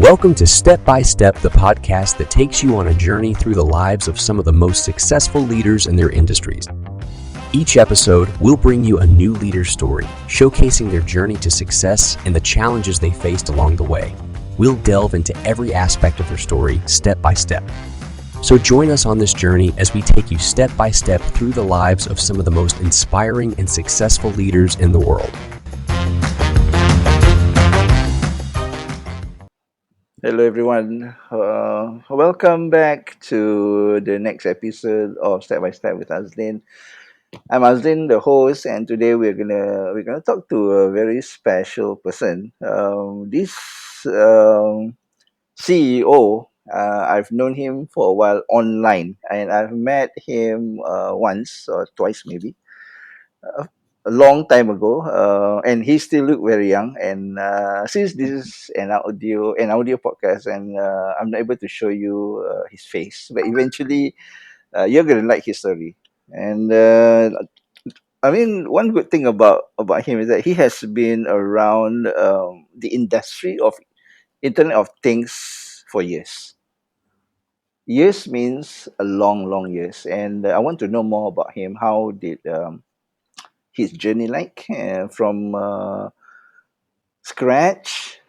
Welcome to Step by Step, the podcast that takes you on a journey through the lives of some of the most successful leaders in their industries. Each episode will bring you a new leader's story, showcasing their journey to success and the challenges they faced along the way. We'll delve into every aspect of their story, step by step. So join us on this journey as we take you step by step through the lives of some of the most inspiring and successful leaders in the world. Hello, everyone. Welcome back to the next episode of Step by Step with Azleen. I'm Azleen, the host, and today we're gonna talk to a very special person. This CEO, I've known him for a while online, and I've met him once or twice, maybe a long time ago, and he still look very young. And since this is an audio podcast, and I'm not able to show you his face, but eventually you're gonna like his story. And I mean, one good thing about him is that he has been around the industry of Internet of Things for years. Years means a long, long years, and I want to know more about him. How did his journey like from scratch,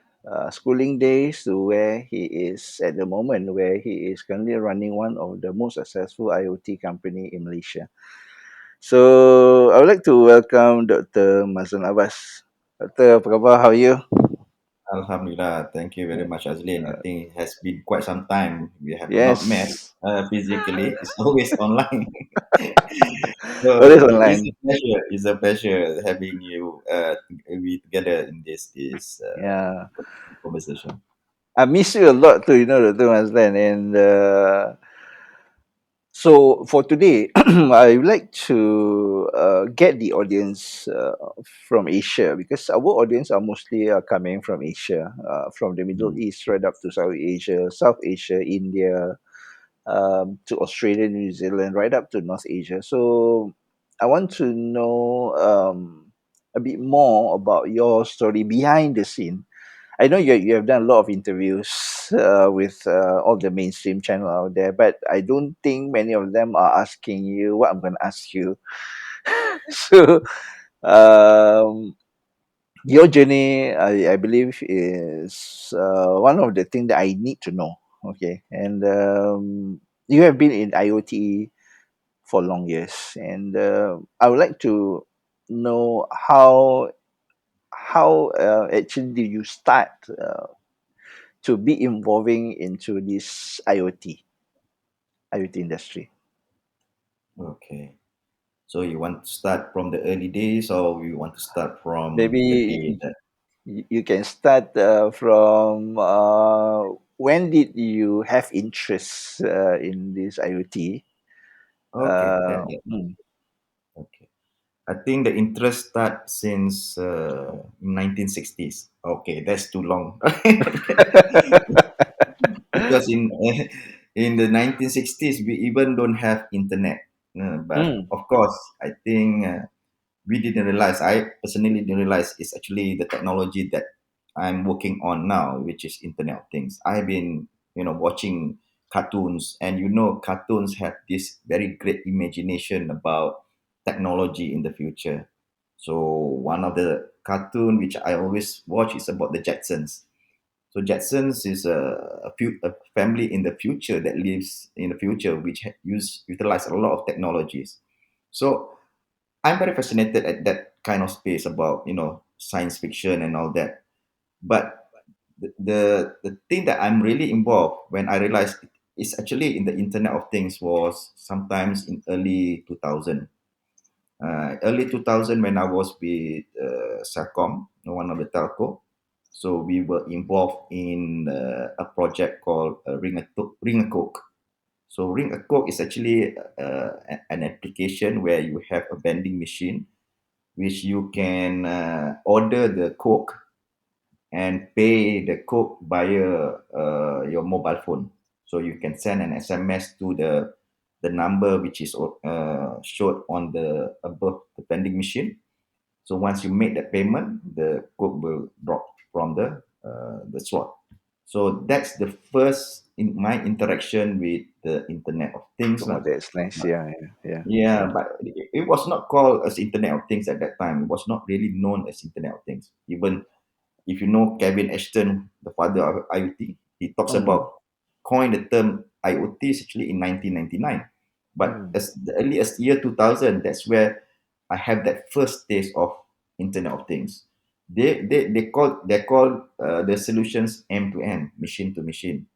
schooling days to where he is at the moment, where he is currently running one of the most successful IoT company in Malaysia. So I would like to welcome Dr. Mazlan Abbas. Doctor, apa khabar? How are you? Alhamdulillah, thank you very much, Azleen. I think it has been quite some time we have not met Yes, physically. It's always online. So always it's online. a pleasure. It's a pleasure having you we together in this Yeah, conversation. I miss you a lot too, Dr. Mazlan. And so for today, I would like to get the audience from Asia, because our audience are mostly coming from Asia, from the Middle Mm. East right up to South Asia, India, to Australia, New Zealand, right up to North Asia. So I want to know a bit more about your story behind the scene. I know you have done a lot of interviews with all the mainstream channel out there, but I don't think many of them are asking you what I'm going to ask you. So um, your journey, I believe, is one of the things that I need to know. Okay, and you have been in IoT for long years, and I would like to know how actually did you start to be involving into this IoT industry. Okay. So you want to start from the early days, or you want to start from the Maybe day that? you can start from when did you have interest in this IoT? Okay, that, yeah. Mm. Okay. I think the interest start since 1960s. Okay, that's too long. Because in the 1960s we even don't have internet. But Mm. of course, I think we didn't realize. I personally didn't realize it's actually the technology that I'm working on now, which is Internet of Things. I've been, watching cartoons, and cartoons have this very great imagination about technology in the future. So one of the cartoon which I always watch is about the Jetsons. So Jetsons is a family in the future that lives in the future, which utilize a lot of technologies. So I'm very fascinated at that kind of space about science fiction and all that. But the thing that I'm really involved when I realized it's actually in the Internet of Things was sometimes in early 2000. Early 2000 when I was with Celcom, one of the telco. So we were involved in a project called Ring a Coke. So Ring a Coke is actually an application where you have a vending machine which you can order the Coke and pay the Coke via your mobile phone. So you can send an SMS to the number which is showed on the above the vending machine. So once you make that payment, the Coke will drop from the slot. So that's the first in my interaction with the Internet of Things Oh, lah. that's nice. But Yeah, yeah, yeah, yeah, yeah. but it was not called as Internet of Things at that time. It was not really known as Internet of Things. Even if you know Kevin Ashton, the father of IoT, he talks Mm, about coined the term IoT is actually in 1999. But mm, as the earliest year 2000, that's where I have that first taste of Internet of Things. They call the solutions M to M, machine to machine.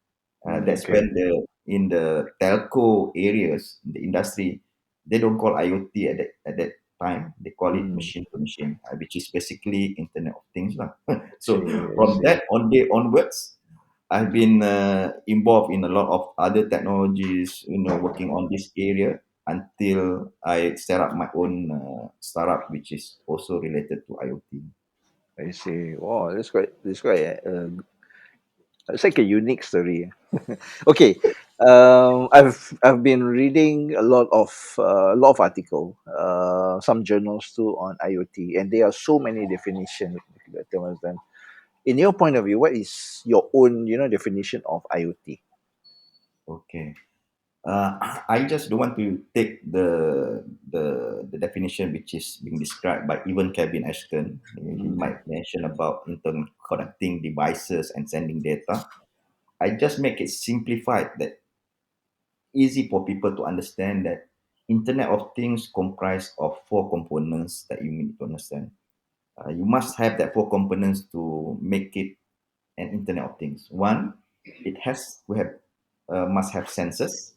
That's okay. when the in the telco areas, in the industry, they don't call IoT at that time. They call it Mm, machine to machine, which is basically Internet of Things lah. So see, I from see. that on day onwards, I've been involved in a lot of other technologies, working on this area until I set up my own startup, which is also related to IoT. I see. Wow, that's quite. It's like a unique story. Okay, I've been reading a lot of article, some journals too on IoT, and there are so many definitions. Dr. Mazlan. In your point of view, what is your own definition of IoT? Okay. I just don't want to take the definition which is being described by even Kevin Ashton. He Mm, might mention about internet connecting devices and sending data. I just make it simplified that easy for people to understand that Internet of Things comprise of four components that you need to understand. You must have that four components to make it an Internet of Things. One, we have must have sensors.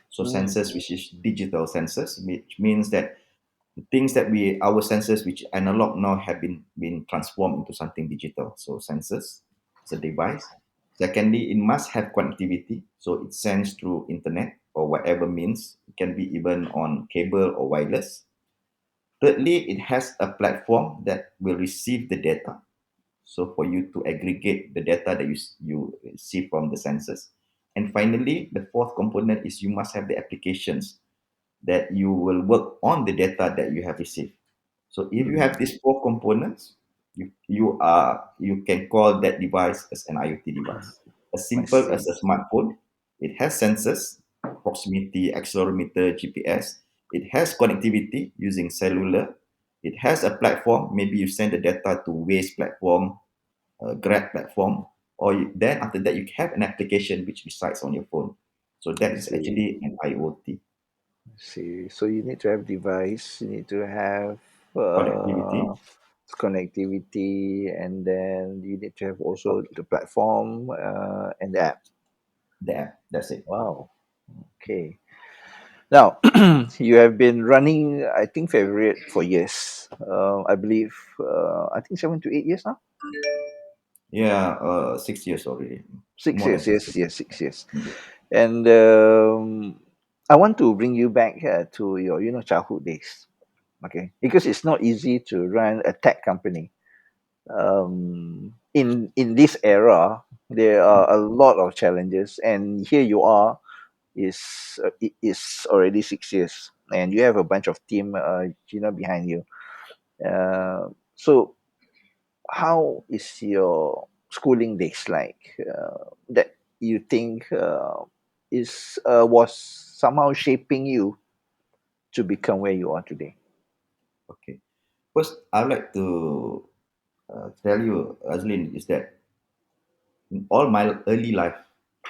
So mm, sensors, which is digital sensors, which means that the things that our sensors, which analog now, have been transformed into something digital. So sensors is a device. Secondly, it must have connectivity, so it sends through internet or whatever means. It can be even on cable or wireless. Thirdly, it has a platform that will receive the data. So for you to aggregate the data that you see from the sensors. And finally, the fourth component is you must have the applications that you will work on the data that you have received. So if you have mm, these four components, you can call that device as an IoT device. As I simple as see. a smartphone, it has sensors, proximity, accelerometer, GPS. It has connectivity using cellular. It has a platform. Maybe you send the data to Waze platform, Grab platform, or then after that you have an application which resides on your phone. So that I is see. actually an IoT. I see. So you need to have device. You need to have Connectivity. connectivity, and then you need to have also the platform and the app. There, that's it. Wow. Okay. Now, you have been running, I think, Favorite for years. I believe, I think 7 to 8 years now. Yeah, 6 years already, Six more than years, 6 years. yes, yes, 6 years. Mm. And I want to bring you back to your, childhood days. Okay, because it's not easy to run a tech company. In this era, there are a lot of challenges, and here you are. It is already 6 years, and you have a bunch of team, behind you. So how is your schooling days like? That you think is was somehow shaping you to become where you are today? Okay. First, I'd like to tell you, Azleen, is that in all my early life,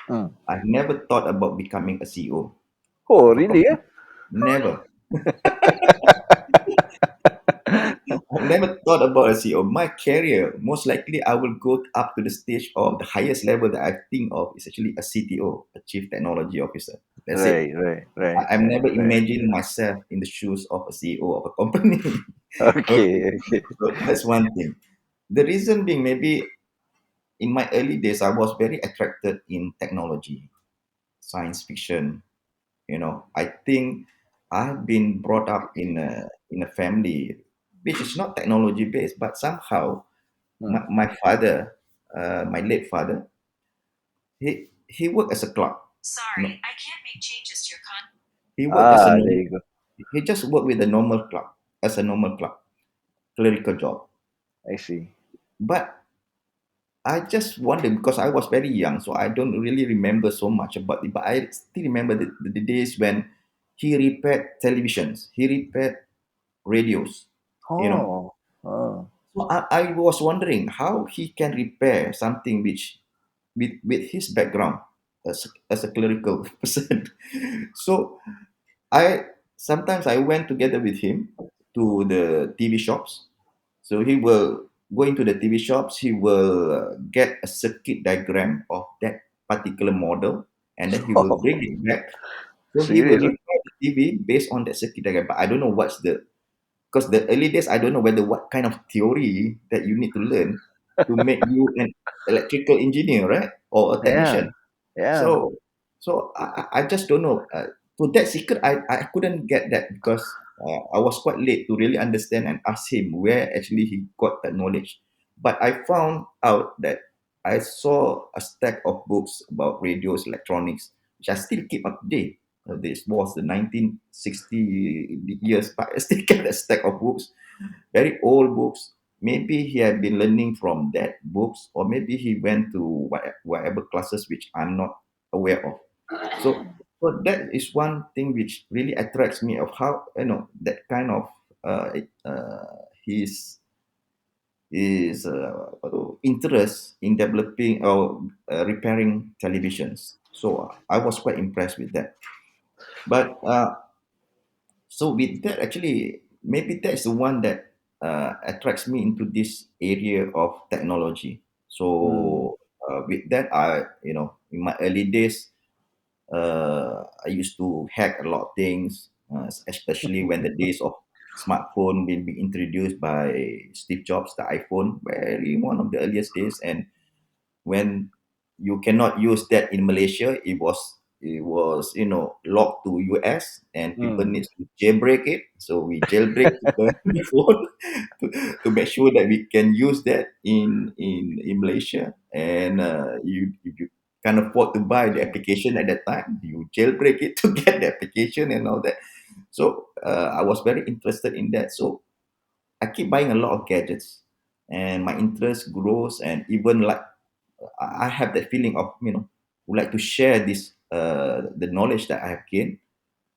Mm. I've never thought about becoming a CEO Oh, of a really? company. Never. I've never thought about a CEO. My career, most likely, I will go up to the stage of the highest level that I think of is actually a CTO, a Chief Technology Officer. That's it. Right, right, right, I've right, never right. imagined myself in the shoes of a CEO of a company. Okay, Okay, okay. so that's one thing. The reason being, maybe in my early days, I was very attracted in technology, science fiction. I think I've been brought up in a family which is not technology based, but somehow Mm. my father, my late father, he worked as a clerk. No, he worked as a Ah, there normal, you go. he just worked with a normal clerk as a normal clerk, clerical job. I see. But I just wonder because I was very young, so I don't really remember so much about it. But I still remember the days when he repaired televisions, he repaired radios, you know. Oh, oh. So I was wondering how he can repair something which, with his background as a clerical person. So I sometimes I went together with him to the TV shops. So he will go into the TV shops. He will get a circuit diagram of that particular model, and then he will bring it back. So he will Serious? Huh? repair the TV based on that circuit diagram. But I don't know what's the, because the early days I don't know whether what kind of theory that you need to learn to make you an electrical engineer, right, or a Yeah, technician. yeah. So, so I just don't know. So that secret, I couldn't get that because I was quite late to really understand and ask him where actually he got that knowledge. But I found out that I saw a stack of books about radios, electronics, which I still keep up to date. This was the 1960 years, but I still get a stack of books, very old books. Maybe he had been learning from that books, or maybe he went to whatever classes which I'm not aware of. So, so that is one thing which really attracts me of how, that kind of his interest in developing or repairing televisions. So I was quite impressed with that. But so with that, actually, maybe that's the one that attracts me into this area of technology. Mm. So with that, in my early days, I used to hack a lot of things, especially when the days of smartphone been being introduced by Steve Jobs, the iPhone, very one of the earliest days. And when you cannot use that in Malaysia, it was locked to US, and people Mm. need to jailbreak it. So we jailbreak the phone to make sure that we can use that in Malaysia. And if you can't afford to buy the application at that time, you jailbreak it to get the application and all that. So I was very interested in that. So I keep buying a lot of gadgets, and my interest grows. And even like I have that feeling of would like to share this the knowledge that I have gained.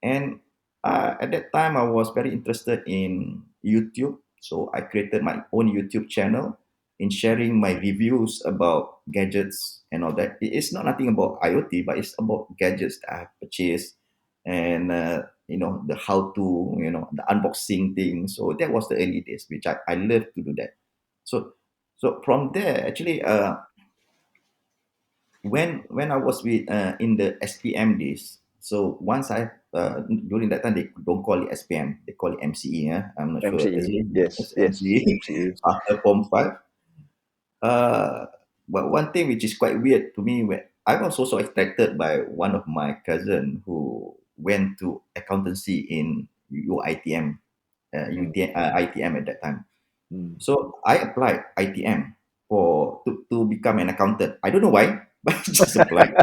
And at that time I was very interested in YouTube, so I created my own YouTube channel in sharing my reviews about gadgets and all that. It's not nothing about IoT, but it's about gadgets that I have purchased, and the how to, the unboxing thing. So that was the early days which I love to do that. So from there, actually, when I was with in the SPM days. So once I during that time, they don't call it SPM, they call it MCE. Yeah, I'm not sure. MCE. Azleen, Yes, yes, yes. MCE. MCE. After Form 5. But one thing which is quite weird to me, when I was also attracted by one of my cousin who went to accountancy in UITM, Mm. ITM at that time. Mm. So I applied ITM to become an accountant. I don't know why, but I just applied.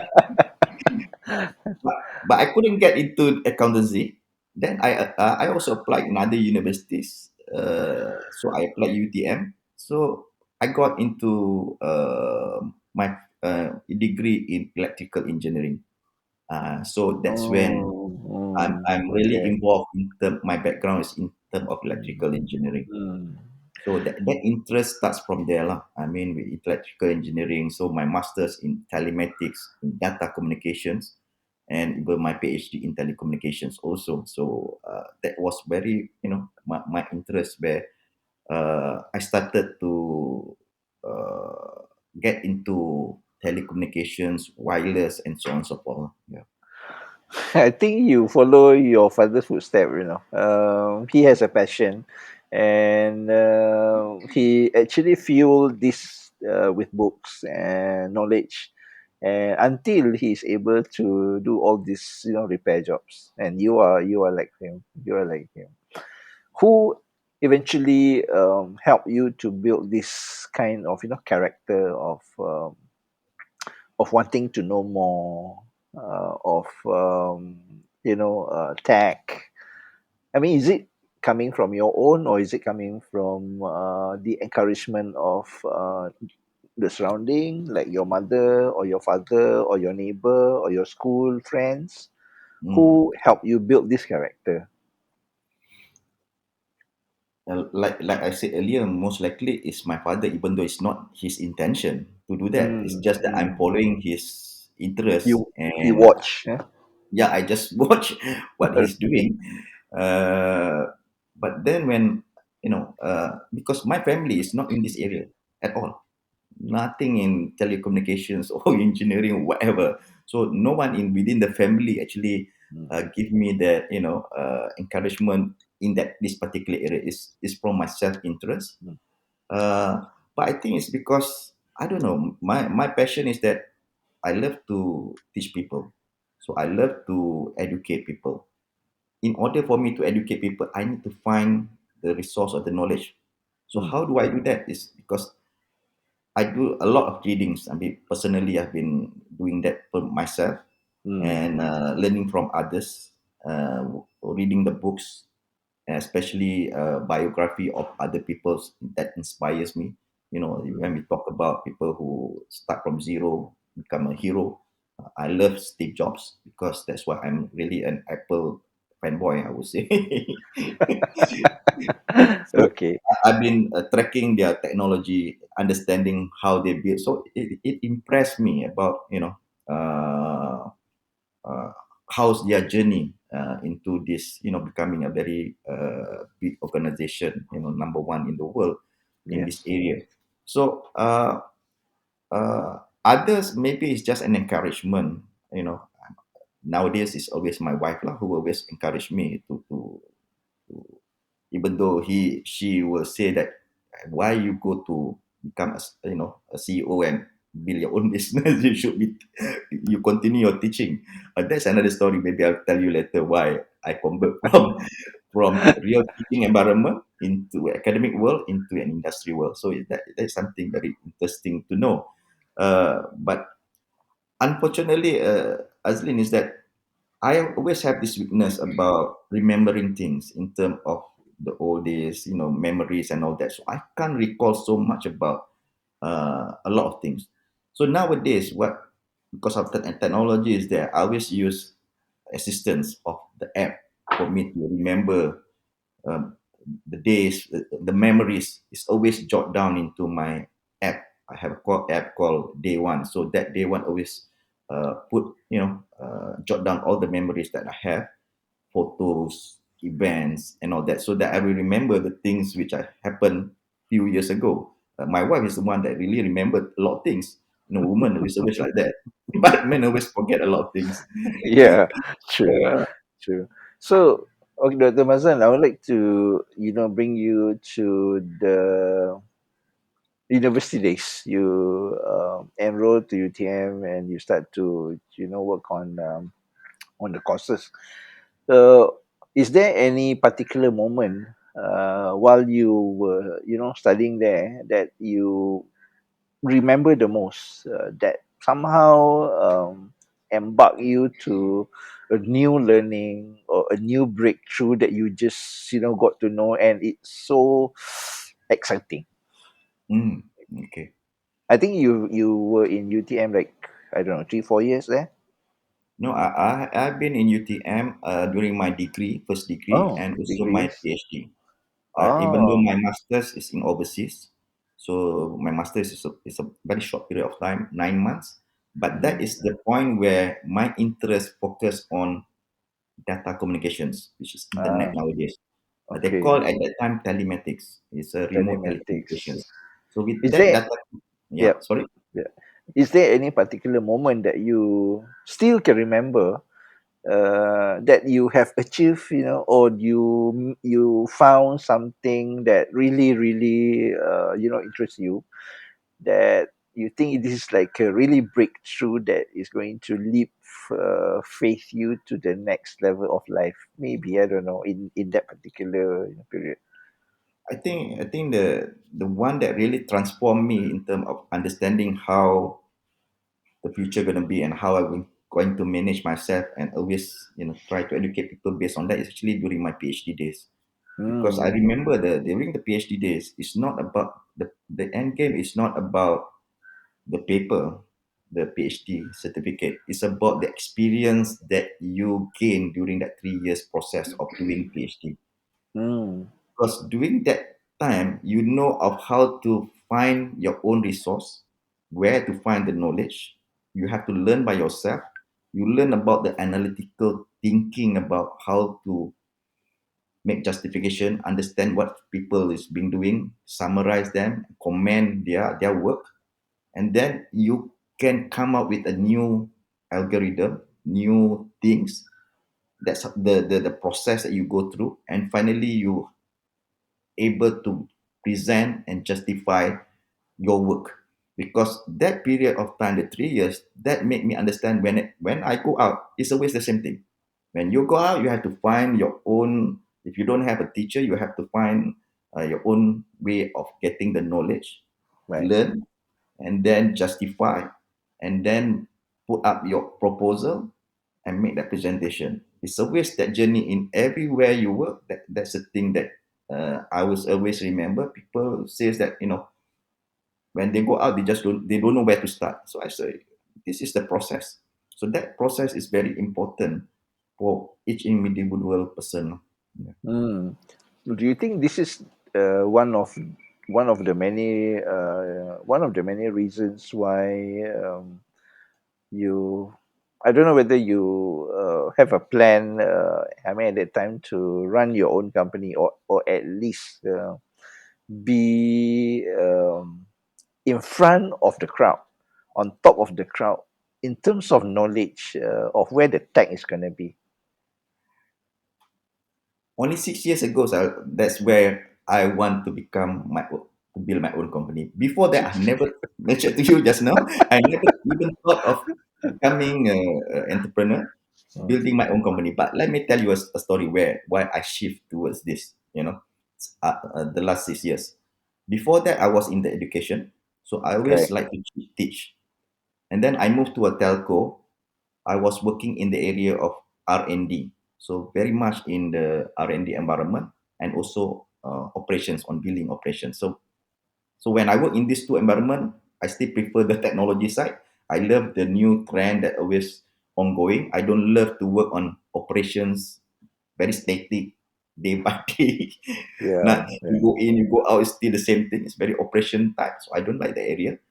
But I couldn't get into accountancy. Then I also applied in other universities. So I applied UTM. So I got into my degree in electrical engineering. So that's when Oh, I'm really okay. involved in my background is in terms of electrical engineering. Mm. So that interest starts from there lah. I mean, with electrical engineering. So my master's in telematics, in data communications, and even my PhD in telecommunications also. So that was very, my interest where I started to get into telecommunications, wireless, and so on and so forth. Yeah. I think you follow your father's footstep. He has a passion, and he actually fueled this with books and knowledge, and until he's able to do all these, repair jobs. And you are like him. You are like him. Who eventually helped you to build this kind of, character of wanting to know more, of tech. I mean, is it coming from your own, or is it coming from the encouragement of the surrounding, like your mother or your father or your neighbor or your school friends, Mm. who help you build this character? Like I said earlier, most likely it's my father, even though it's not his intention to do that. It's just that I'm Mm. following his interest, You and watch, yeah? yeah, I just watch what he's doing. Uh, but then when because my family is not in this area at all, nothing in telecommunications or engineering or whatever. So no one in within the family actually Mm, give me that encouragement in that this particular area. Is from my self interest. mm, Uh, but I think it's because I don't know. My passion is that I love to teach people. So I love to educate people. In order for me to educate people, I need to find the resource or the knowledge. So mm, how do I do that? Is because I do a lot of readings. I mean, personally, I've been doing that for myself mm, and learning from others, reading the books, especially biography of other people that inspires me. You know, when we talk about people who start from zero, become a hero, I love Steve Jobs because that's why I'm really an Apple fanboy, I would say. So okay. I've been tracking their technology, understanding how they build. So it impressed me about uh, uh, how's their journey into this, becoming a very big organization, number one in the world in this Yes. area. So others maybe it's just an encouragement. You know, nowadays it's always my wife lah who always encourage me to even though she will say that why you go to become a CEO and build your own business, you should be you continue your teaching. That's another story, maybe I'll tell you later why I convert from real teaching environment into academic world into an industry world. So that's something very interesting to know. But unfortunately, Azlin, is that I always have this weakness about remembering things in terms of the old days, memories and all that. So I can't recall so much about a lot of things. So nowadays, what because of the technology is there, I always use assistance of the app for me to remember um, the days, the memories is always jot down into my app. I have a app called Day One. So that Day One always jot down all the memories that I have, photos, events, and all that, so that I will remember the things which I happened few years ago. My wife is the one that really remembered a lot of things. Woman is always like that, but men always forget a lot of things. Yeah, true, Uh, true. So, okay, Dr. Mazlan, I would like to, bring you to the university days. You enroll to UTM and you start to, work on the courses. Is there any particular moment while you were, studying there that you remember the most, that somehow embark you to a new learning or a new breakthrough that you just, got to know, and it's so exciting? mm, okay. I think you were in UTM like, I don't know, 3 4 years there. No, I've been in UTM during my degree, first degree, Oh, and also my degrees. PhD. Even though Oh. my master's is in overseas, so my master's is a very short period of time, 9 months. But that Mm. is the point where my interest focused on data communications, which is internet Ah, nowadays. They okay. call at that time telematics. It's a remote Telematics. telecommunications. So with Is that there, data, yeah, yeah, sorry. yeah. Is there any particular moment that you still can remember, that you have achieved, or you found something that really, really, interests you, that you think this is like a really breakthrough that is going to leap, faith you to the next level of life? Maybe, I don't know, in that particular, period. I think the one that really transformed me in terms of understanding how the future going to be and how I'm going to manage myself and always try to educate people based on that is actually during my PhD days, because I Mm. remember the during the PhD days it's not about the end game is not about the paper, the PhD certificate, is about the experience that you gain during that 3 years process of doing PhD. Mm. Because during that time, you know of how to find your own resource, where to find the knowledge. You have to learn by yourself. You learn about the analytical thinking about how to make justification, understand what people is been doing, summarize them, comment their work, and then you can come up with a new algorithm, new things. That's the process that you go through, and finally you able to present and justify your work. Because that period of time, the 3 years, that made me understand when I go out, it's always the same thing. When you go out, you have to find your own. If you don't have a teacher, you have to find your own way of getting the knowledge, Right. learn, and then justify, and then put up your proposal and make that presentation. It's always that journey in everywhere you work. That's the thing that I was always remember. People says that when they go out, they don't know where to start. So I say this is the process. So that process is very important for each individual person. Yeah. Mm. Do you think this is one of the many reasons why you I don't know whether you have a plan, I mean, at that time, to run your own company, or at least be in front of the crowd, on top of the crowd, in terms of knowledge of where the tech is going to be. Only 6 years ago, so that's where I want to to build my own company. Before that, I never mentioned to you just now. I never even thought of becoming an entrepreneur, Mm. building my own company. But let me tell you a story why I shift towards this. The last 6 years. Before that, I was in the education, so I always Right. like to teach. And then I moved to a telco. I was working in the area of R&D, so very much in the R&D environment, and also operations, on building operations. So when I work in these two environment, I still prefer the technology side. I love the new trend that always ongoing. I don't love to work on operations, very static, day by day. Yeah. Not you Yeah. go in, you go out, it's still the same thing. It's very operation type. So I don't like the area.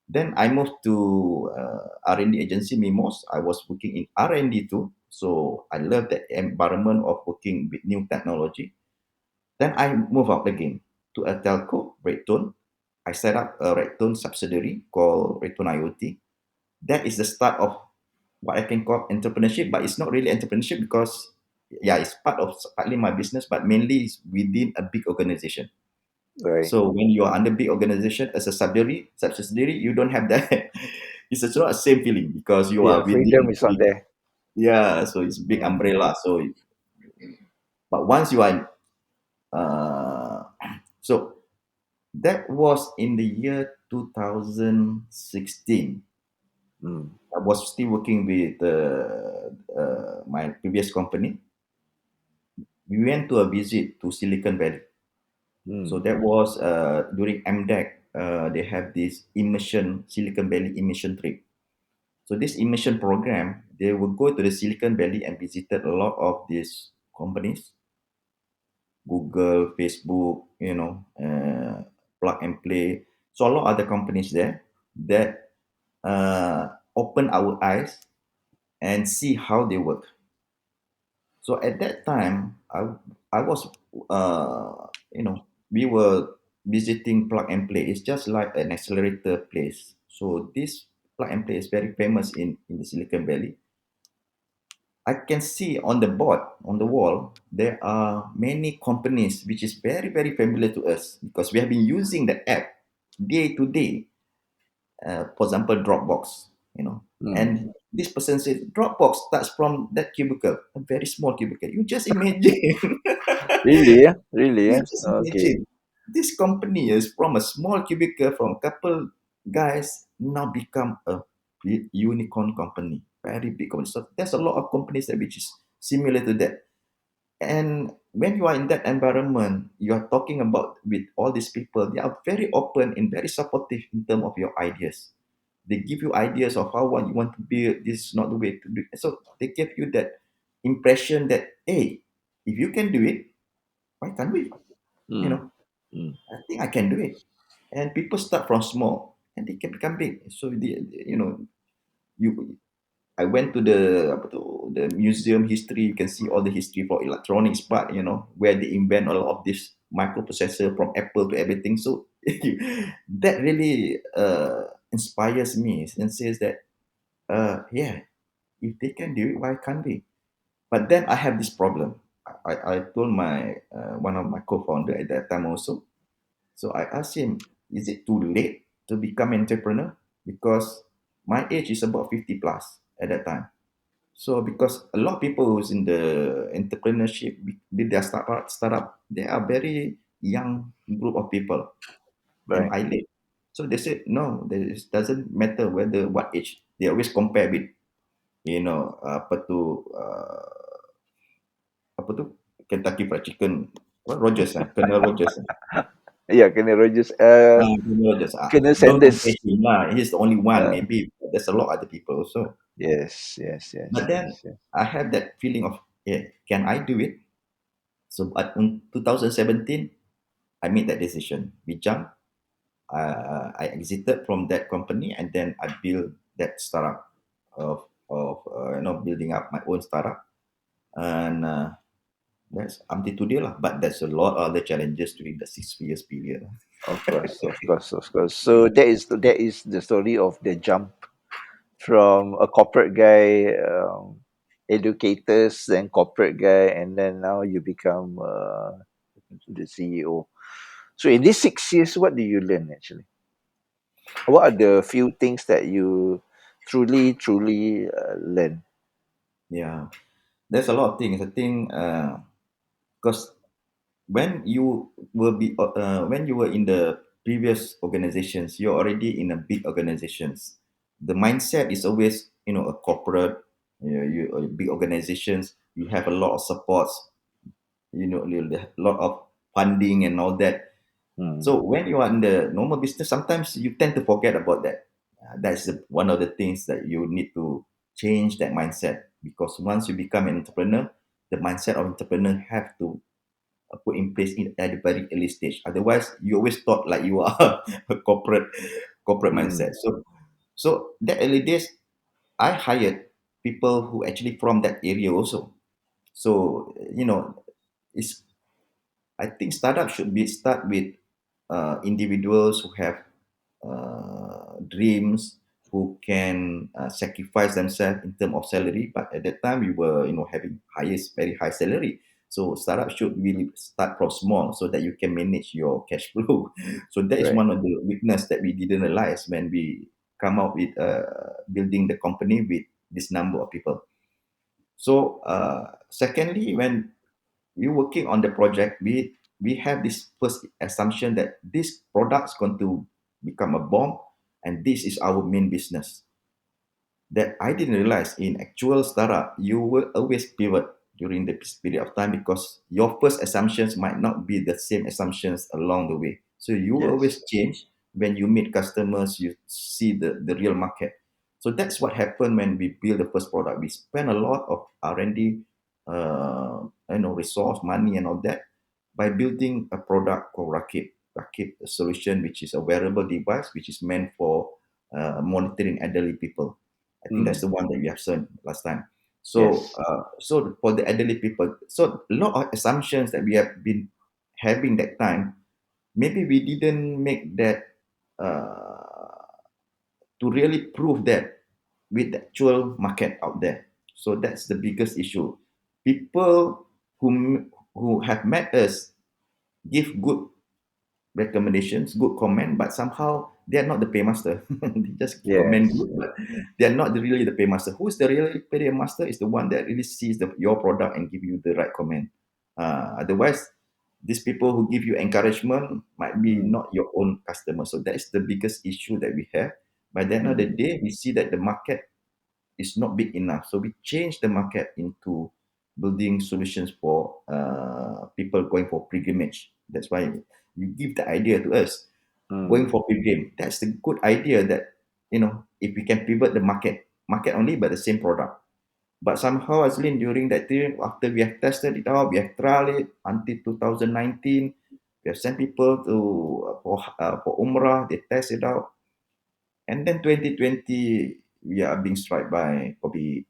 Then I moved to R&D agency, Mimos. I was working in R&D too. So I love the environment of working with new technology. Then I move out again to a telco, Redtone. I set up a Redtone subsidiary called Redtone IoT. That is the start of what I can call entrepreneurship, but it's not really entrepreneurship because, yeah, it's partly my business, but mainly it's within a big organization. Right. So when you are under big organization as a subsidiary, you don't have that. It's not the same feeling because you Yeah. are Freedom within is not big, there. yeah. So it's big Mm. umbrella. But once you are, uh, so that was in the year 2016. Mm. I was still working with my previous company. We went to a visit to Silicon Valley. So Mm. that was during MDEC. They have this immersion, Silicon Valley immersion trip. So this immersion program, they will go to the Silicon Valley and visited a lot of these companies, Google, Facebook, Plug and Play. So a lot of other companies there that open our eyes and see how they work. So at that time, I was, we were visiting Plug and Play. It's just like an accelerator place. So this Plug and Play is very famous in the Silicon Valley. I can see on the board, on the wall, there are many companies which is very, very familiar to us because we have been using the app day to day. For example, Dropbox, Mm. and this person says Dropbox starts from that cubicle, a very small cubicle. You just imagine. Really? Yeah. Really? You Yeah. just Okay. imagine this company is from a small cubicle from a couple guys now become a big unicorn company, very big company. So there's a lot of companies that which is similar to that. And when you are in that environment, you are talking about with all these people. They are very open and very supportive in terms of your ideas. They give you ideas of how what you want to build. This is not the way to do it. So they give you that impression that, hey, if you can do it, why can't we? You Mm. know, Mm. I think I can do it. And people start from small and they can become big. So you I went to the museum history. You can see all the history for electronics part, where they invent a lot of this microprocessor from Apple to everything. So that really inspires me and says that, yeah, if they can do it, why can't we? But then I have this problem. I told my one of my co-founder at that time also. So I asked him, is it too late to become entrepreneur? Because my age is about 50 plus at that time. So because a lot of people who's in the entrepreneurship with their startup, they are very young group of people, and Right. I late. So they said no, it doesn't matter whether what age. They always compare with apa tu Kentucky Fried Chicken, what Rogers Colonel Rogers Yeah, Kenny Rogers. Colonel Rogers Colonel don't compare Sanders. him lah. He's the only one Uh, maybe. There's a lot of other people also. yes, yes, yes, But then yes, yes. I have that feeling of, yeah, can I do it? So in 2017, I made that decision. We jumped. I exited from that company, and then I built that startup of building up my own startup, and that's until today lah. But there's a lot of other challenges during the 6 years period. Of course, of course, of course. So that is the story of the jump from a corporate guy, educators, then corporate guy, and then now you become the CEO. So in these 6 years, what do you learn actually? What are the few things that you truly, truly learn? Yeah, there's a lot of things. I think because when you were in the previous organizations, you're already in a big organizations. The mindset is always a corporate, big organizations. You have a lot of supports, a lot of funding and all that. Hmm. So when you are in the normal business, sometimes you tend to forget about that. That's one of the things that you need to change that mindset, because once you become an entrepreneur, the mindset of entrepreneur have to put in place at a very early stage. Otherwise, you always thought like you are a corporate Hmm. mindset. So that early days, I hired people who actually from that area also. So it's I think startup should be start with individuals who have dreams, who can sacrifice themselves in terms of salary. But at that time, we were having very high salary. So startup should really start from small so that you can manage your cash flow. So that is Right. one of the weakness that we didn't realize when we come up with building the company with this number of people. So secondly, when we're working on the project, we have this first assumption that this product's going to become a bomb, and this is our main business. That I didn't realize in actual startup, you will always pivot during the period of time, because your first assumptions might not be the same assumptions along the way. So you will Yes. always change when you meet customers, you see the real market. So that's what happened when we build the first product. We spend a lot of R&D, resource, money, and all that by building a product called Rakib. Rakib, a solution which is a wearable device which is meant for monitoring elderly people. I think that's Hmm. the one that we have seen last time. So, Yes. so for the elderly people, so a lot of assumptions that we have been having that time, maybe we didn't make that uh, to really prove that with the actual market out there. So that's the biggest issue. People who have met us give good recommendations, good comment, but somehow they are not the paymaster. They just comment Yes. good, but they are not really the paymaster. Who's the real paymaster is the one that really sees your product and give you the right comment. Otherwise, these people who give you encouragement might be Hmm. not your own customer. So that is the biggest issue that we have. By the end of the Hmm. day, we see that the market is not big enough. So we change the market into building solutions for people going for pilgrimage. That's why you give the idea to us, going Hmm. for pilgrim. That's the good idea that if we can pivot the market only, but the same product. But somehow, Azleen, during that period, after we have tested it out, we have tried it until 2019. We have sent people to for Umrah, they test it out, and then 2020 we are being struck by COVID.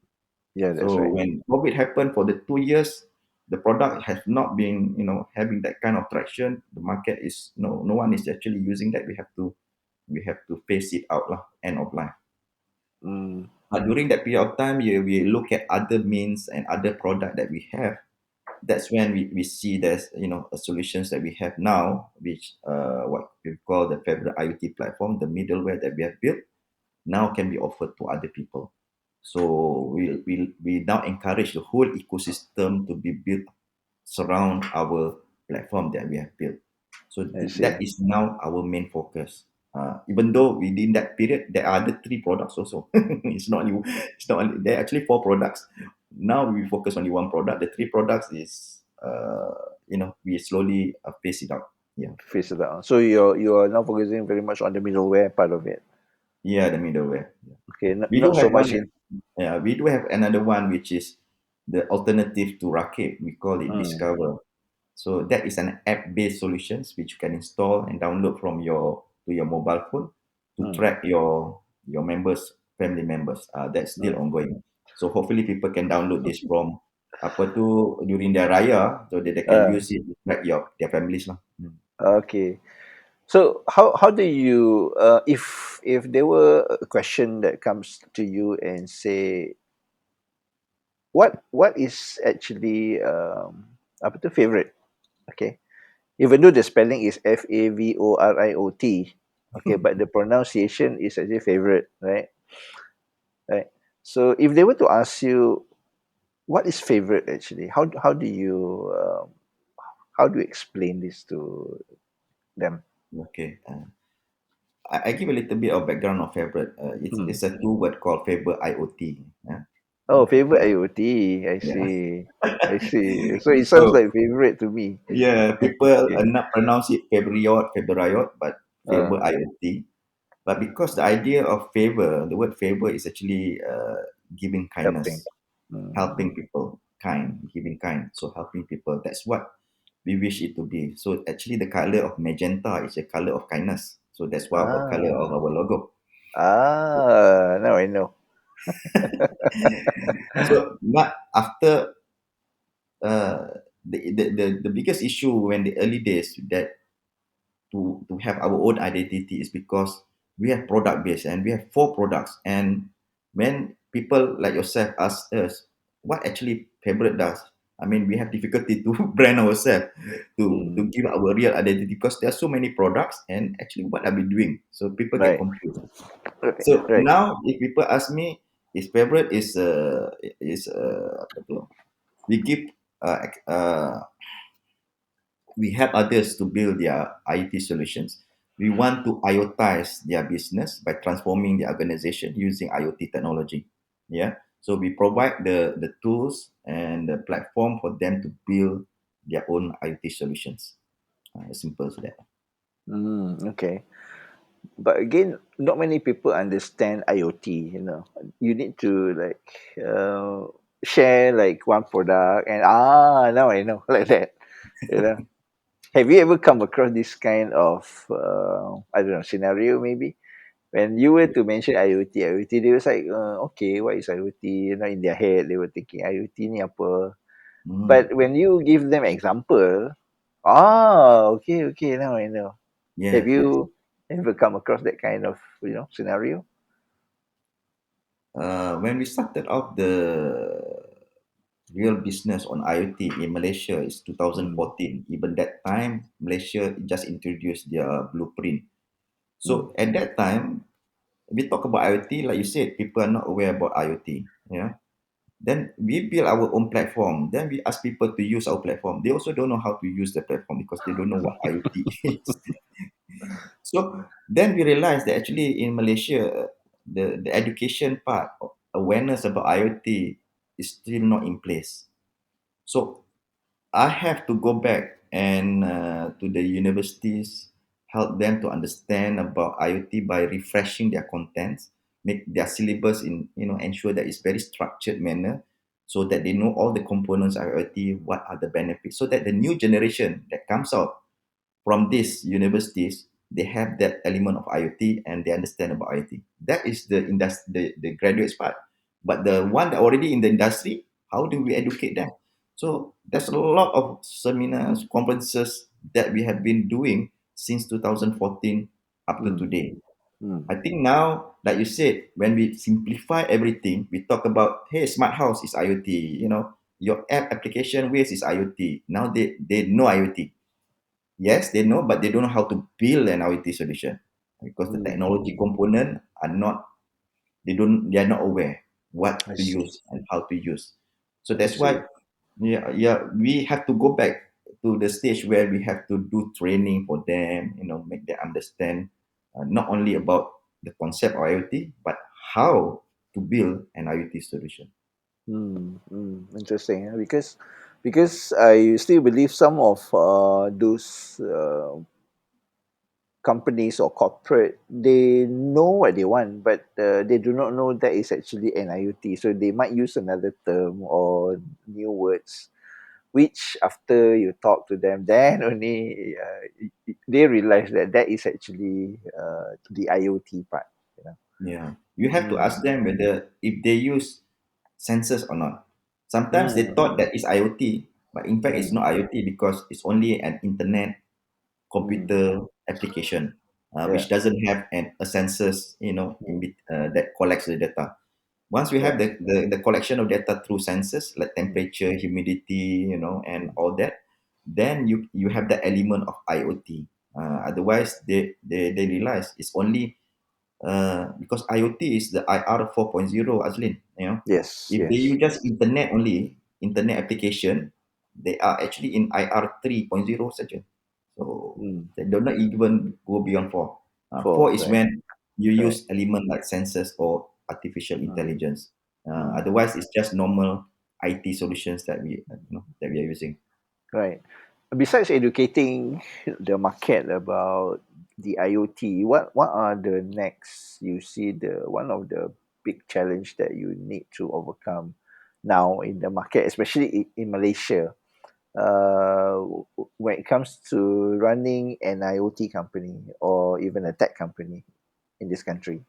Yeah, that's So right. when COVID happened for the 2 years, the product has not been, having that kind of traction. The market is no one is actually using that. We have to face it out lah, end of life. Mm, But during that period of time, we look at other means and other product that we have. That's when we see there's solutions that we have now, which what we call the favorite IoT platform, the middleware that we have built now can be offered to other people. So we now encourage the whole ecosystem to be built surround our platform that we have built. So I see. that is now our main focus. Even though within that period there are the three products also. It's not only there are actually four products. Now we focus only one product. The three products is we slowly phase it out. Yeah, Face it out. So you're now focusing very much on the middleware part of it. yeah, the middleware. Okay, not, We do not so have much one. in. Yeah, we do have another one which is the alternative to Rakib. We call it Mm, Discover. So that is an app-based solutions which you can install and download from your mobile phone to mm, track your members, family members. That's still mm. ongoing. So hopefully people can download this from apa tu during their raya so that they can Uh, use it to track their families lah. okay. So how do you if there were a question that comes to you and say what is actually apa tu favorite? Okay. Even though the spelling is FAVORIOT, okay, but the pronunciation is actually favorite, right? Right. So if they were to ask you what is favorite actually, how do you explain this to them? Okay. I give a little bit of background of favorite. It's, Hmm. it's a two word called Faber IoT. Yeah. Oh, favorite IoT. I Yeah. see. I see. So it sounds So like favorite to me. yeah, people Okay. not pronounce it Favoriot, but Uh, Faber IoT. But because the idea of favor, the word favor is actually giving helping. kindness, Mm. helping people, giving kind. So helping people, that's what we wish it to be. So actually, the color of magenta is a color of kindness. So that's why our color of Ah. our logo. Now I know. So not after the biggest issue when the early days that to have our own identity is because we have product base and we have four products. And when people like yourself ask us what actually favorite does, I mean we have difficulty to brand ourselves to Mm. give our real identity because there are so many products and actually what are we doing, so people get Right. confused. Right. So Right. now if people ask me his favorite is apa tu, we give we help others to build their IT solutions. We want to IoTize their business by transforming the organization using IoT technology. Yeah. So we provide the tools and the platform for them to build their own IoT solutions. As simple as that. Okay. But again, not many people understand IoT. You need to like uh, share like one product, and now I know like that. You know, have you ever come across this kind of I don't know scenario maybe when you were to mention IoT, they was like, okay, what is IoT? In their head they were thinking IoT ni apa. Mm. But when you give them example, okay, okay, now I know. Have Yes, yes. you ever come across that kind of scenario? When we started out the real business on IoT in Malaysia is Mm, 2014. Even that time, Malaysia just introduced their blueprint. mm, So at that time, we talk about IoT, like you said, people are not aware about IoT. Yeah. Then we build our own platform. Then we ask people to use our platform. They also don't know how to use the platform because they don't know what IoT is. So then we realized that actually in Malaysia, the education part, awareness about IoT is still not in place. So I have to go back and to the universities, help them to understand about IoT by refreshing their contents, make their syllabus in, ensure that it's very structured manner, so that they know all the components of IoT, what are the benefits, so that the new generation that comes out from these universities, they have that element of IoT and they understand about IoT. That is the graduates part. But the one that already in the industry, how do we educate them? So there's a lot of seminars, conferences that we have been doing since 2014 up to Mm. today. Mm. I think now, like you said, when we simplify everything, we talk about, hey, smart house is IoT, your app application ways is IoT. Now they know IoT. Yes, they know, but they don't know how to build an IoT solution because the Mm. technology component are not, they are not aware what I to see. use and how to use. So I that's see. why, yeah, we have to go back to the stage where we have to do training for them, make them understand not only about the concept of IoT, but how to build an IoT solution. Mm. Mm. Interesting. Because I still believe some of those companies or corporate, they know what they want, but they do not know that is actually an IoT. So they might use another term or new words, which after you talk to them, then only they realize that that is actually the IoT part. You know. Yeah, you have to ask Mm. them whether if they use sensors or not. Sometimes they Mm. thought that it's IoT, but in fact it's Mm. not IoT because it's only an internet Mm. computer application, Yeah. which doesn't have a sensors, Mm. that collects the data. Once we have Yeah. the collection of data through sensors like Mm. temperature, humidity, and Mm. all that, then you have the element of IoT. Otherwise, they realize it's only because IoT is the IR 4.0, Azleen. Yes. If they Yes. use just internet only, internet application, they are actually in IR 3.0 saja. So Mm. they do not even go beyond 4. 4 Four. is Right. when you Right. use element like sensors or artificial Mm. intelligence. Mm. Otherwise, it's just normal IT solutions that we are using. Right. Besides educating the market about the IoT, what are the next you see the one of the big challenge that you need to overcome now in the market, especially in Malaysia, when it comes to running an IoT company or even a tech company in this country?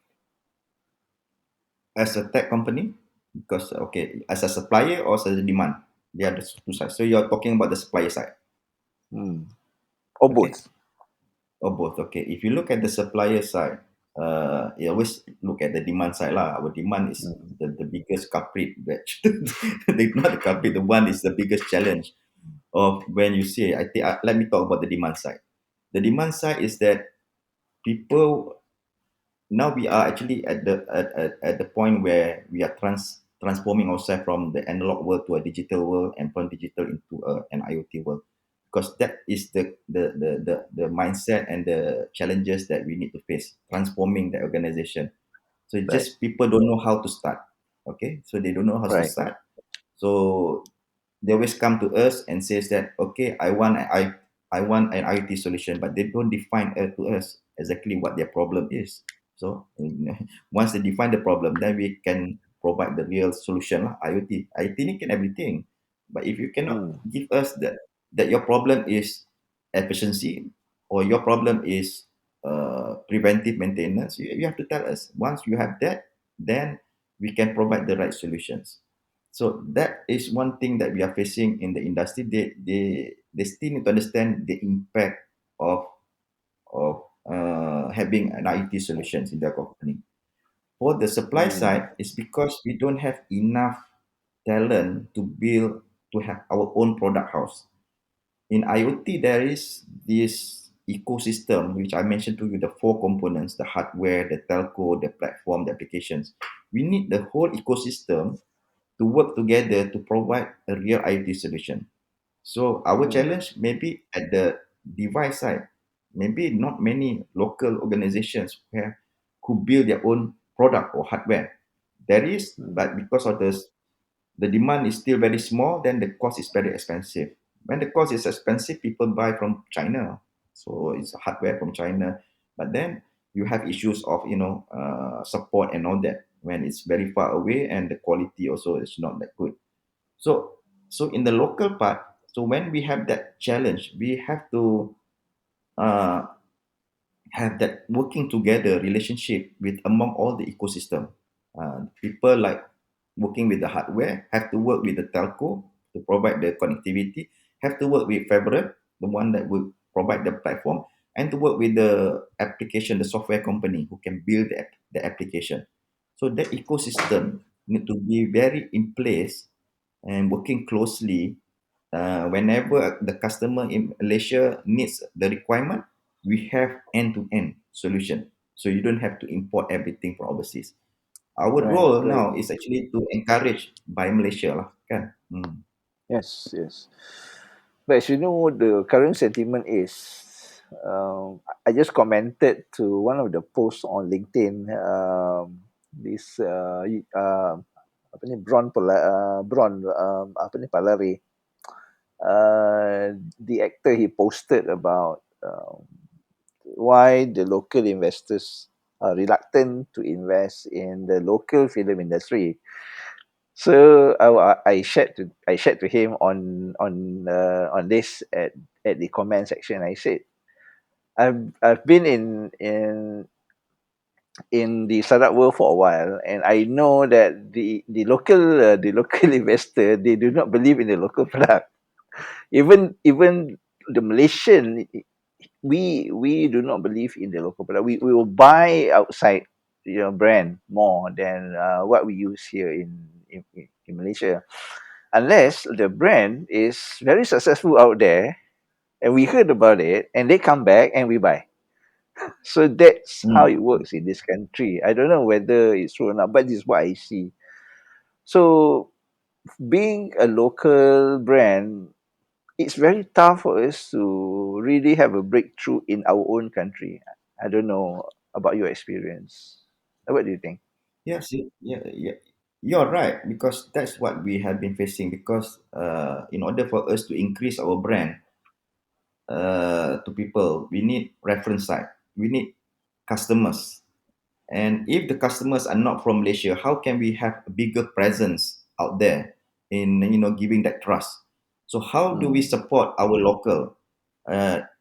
As a tech company, because okay, as a supplier or as a demand, they are the two sides. So you're talking about the supplier side, Mm. Or okay, both? or both. Okay, if you look at the supplier side, you always look at the demand side lah. Our demand is Mm. the biggest culprit. Not the culprit. The one is the biggest challenge of when you say. I think let me talk about the demand side. The demand side is that people, now we are actually at the point where we are transforming ourselves from the analog world to a digital world and from digital into an IoT world, because that is the mindset and the challenges that we need to face transforming the organization. So it's Right. just people don't know how to start. Okay, so they don't know how to Right. start. So they always come to us and says that, okay, I want an IoT solution, but they don't define to us exactly what their problem is. So once they define the problem, then we can provide the real solution lah. IoT ni can everything, but if you cannot Mm. give us that your problem is efficiency or your problem is preventive maintenance, you have to tell us. Once you have that, then we can provide the right solutions. So that is one thing that we are facing in the industry. They still need to understand the impact of having an IT solutions in their company. For the supply Mm. side, it's because we don't have enough talent to have our own product house. In IoT, there is this ecosystem which I mentioned to you, the four components: the hardware, the telco, the platform, the applications. We need the whole ecosystem to work together to provide a real IoT solution. So our Mm. challenge maybe at the device side, maybe not many local organizations where could build their own product or hardware. There is, Mm. but because of the demand is still very small, then the cost is very expensive. When the cost is expensive, people buy from China. So it's hardware from China. But then you have issues of support and all that when it's very far away, and the quality also is not that good. So in the local part, so when we have that challenge, we have to uh, have that working together relationship with among all the ecosystem. People like working with the hardware have to work with the telco to provide the connectivity, have to work with Favorite, the one that will provide the platform, and to work with the application, the software company who can build the application. So that ecosystem need to be very in place and working closely. Whenever the customer in Malaysia needs the requirement, we have end-to-end solution. So you don't have to import everything from overseas. Our Right, role right. now is actually to encourage buy Malaysia lah, kan? Hmm. Yes, yes. But as you know, the current sentiment is, I just commented to one of the posts on LinkedIn. This apa ni apa ni Palare. The actor, he posted about why the local investors are reluctant to invest in the local film industry. So I shared to him on this at the comment section. I said I've been in the startup world for a while, and I know that the local investor, they do not believe in the local product. Even the Malaysian, we do not believe in the local product. We will buy outside, brand more than what we use here in Malaysia, unless the brand is very successful out there and we heard about it and they come back and we buy. So that's how it Hmm. works in this country. I don't know whether it's true or not, but this is what I see. So being a local brand, it's very tough for us to really have a breakthrough in our own country. I don't know about your experience. What do you think? Yes, yeah, yeah. You're right, because that's what we have been facing. Because in order for us to increase our brand to people, we need reference site, we need customers. And if the customers are not from Malaysia, how can we have a bigger presence out there in giving that trust? So how do we Mm, support our local?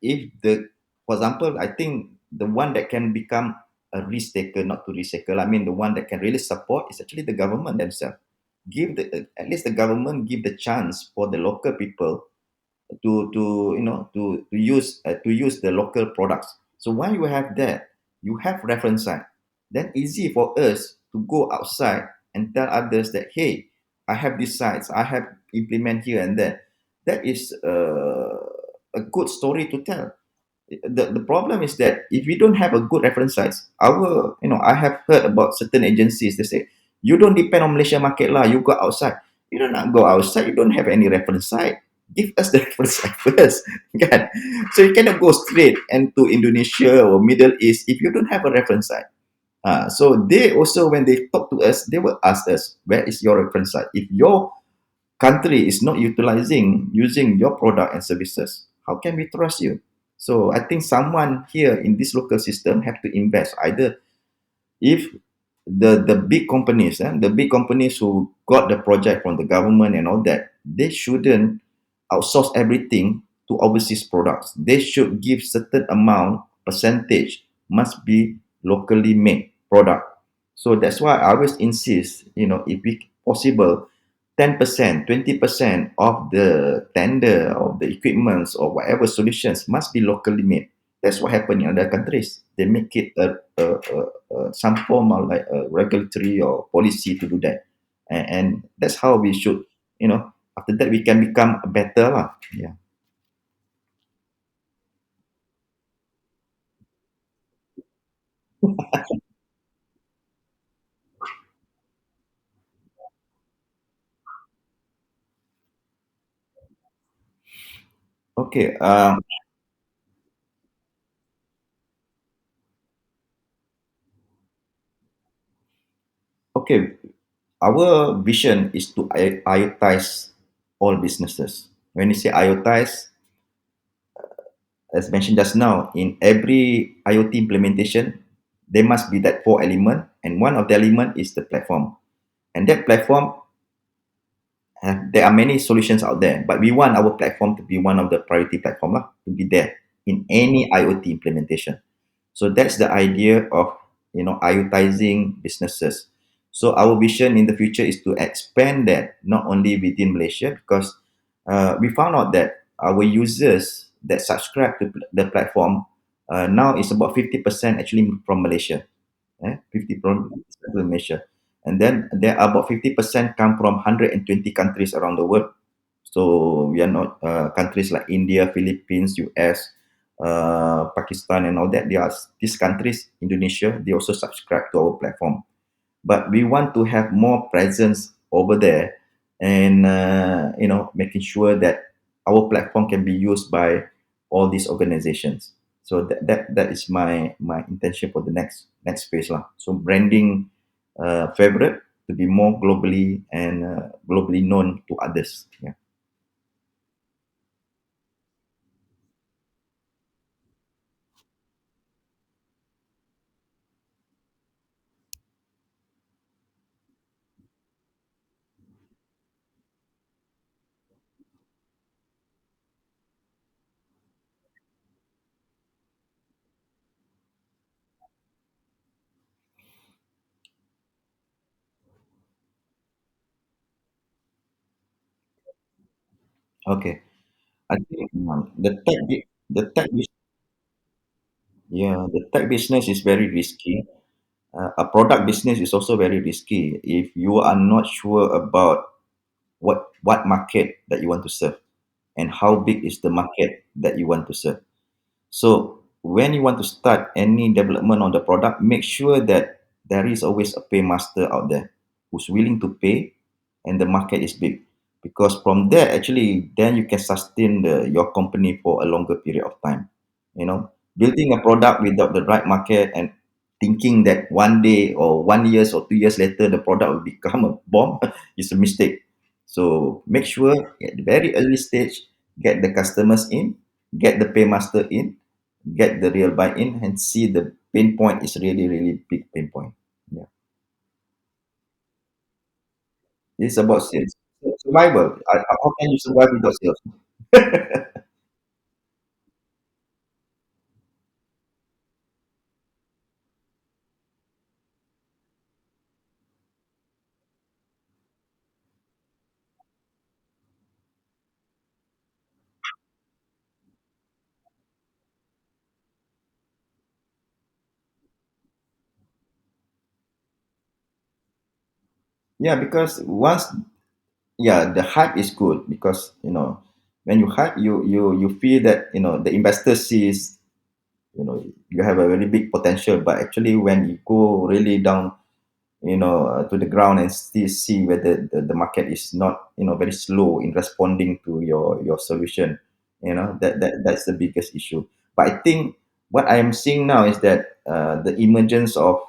If the, for example, I think the one that can become a risk taker, not to risk taker, I mean the one that can really support is actually the government themselves. Give the at least the government give the chance for the local people to use the local products. So when you have that, you have reference site. Then easy for us to go outside and tell others that, hey, I have these sites, I have implement here and there. That is a good story to tell. The problem is that if we don't have a good reference sites, I have heard about certain agencies, they say, you don't depend on Malaysia market lah, you go outside. You do not go outside, you don't have any reference site. Give us the reference site first. Kan? So you cannot go straight into Indonesia or Middle East if you don't have a reference site. So they also, when they talk to us, they will ask us, where is your reference site? If your country is not utilizing using your product and services, how can we trust you? So I think someone here in this local system have to invest. Either if the big companies, the big companies who got the project from the government and all that, they shouldn't outsource everything to overseas products. They should give certain amount percentage must be locally made product. So that's why I always insist, if it possible, 10%, 20% of the tender of the equipments or whatever solutions must be locally made. That's what happened in other countries. They make it some form of like a regulatory or policy to do that, and that's how we should, after that we can become better lah. Yeah. Okay. Okay. Our vision is to IoTize all businesses. When you say IoTize, as mentioned just now, in every IoT implementation, there must be that four element, and one of the element is the platform. And that platform, there are many solutions out there, but we want our platform to be one of the priority platform lah, to be there in any IoT implementation. So that's the idea of IoTizing businesses. So our vision in the future is to expand that not only within Malaysia, because we found out that our users that subscribe to the platform now is about 50% actually from Malaysia. 50 from Malaysia. And then there are about 50% come from 120 countries around the world. So we are not countries like India, Philippines, US, Pakistan, and all that. They are these countries, Indonesia. They also subscribe to our platform. But we want to have more presence over there, and making sure that our platform can be used by all these organizations. So that is my intention for the next phase lah. So branding favorite to be more globally and globally known to others. Yeah. Okay. I think the tech business is very risky. A product business is also very risky if you are not sure about what market that you want to serve and how big is the market that you want to serve. So when you want to start any development on the product, make sure that there is always a paymaster out there who's willing to pay, and the market is big. Because from there, actually, then you can sustain your company for a longer period of time. Building a product without the right market and thinking that one day or 1 years or 2 years later the product will become a bomb is a mistake. So make sure at the very early stage, get the customers in, get the paymaster in, get the real buy-in, and see the pain point is really, really big pain point. Yeah. It's about sales. Survival. How can you survive without sales? Yeah, because once, yeah, the hype is good because when you hype, you feel that the investor sees you have a very big potential, but actually when you go really down to the ground and still see whether the market is not very slow in responding to your solution, that's the biggest issue. But I think what I am seeing now is that the emergence of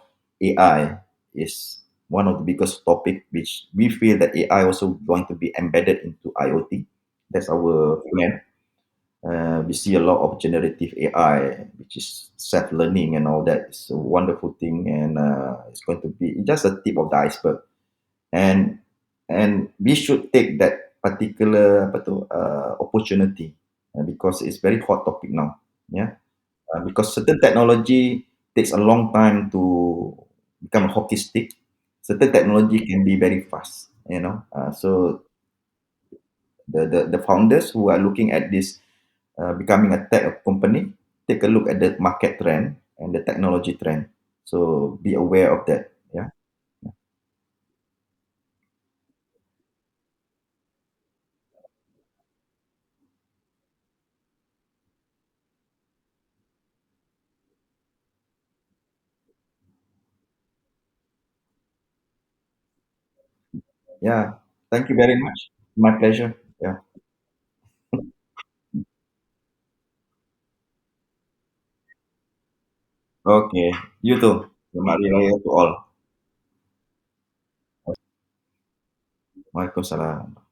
AI is one of the biggest topic, which we feel that AI also going to be embedded into IoT. That's our plan. We see a lot of generative AI, which is self-learning and all that. It's a wonderful thing, and it's going to be just a tip of the iceberg. And we should take that particular opportunity because it's very hot topic now. Yeah, because certain technology takes a long time to become a hockey stick. Certain technology can be very fast. So the founders who are looking at this becoming a tech company, take a look at the market trend and the technology trend. So be aware of that. Yeah. Yeah. Thank you very much. My pleasure. Yeah. Okay. You too. Selamat Hari Raya to all. Waalaikumsalam.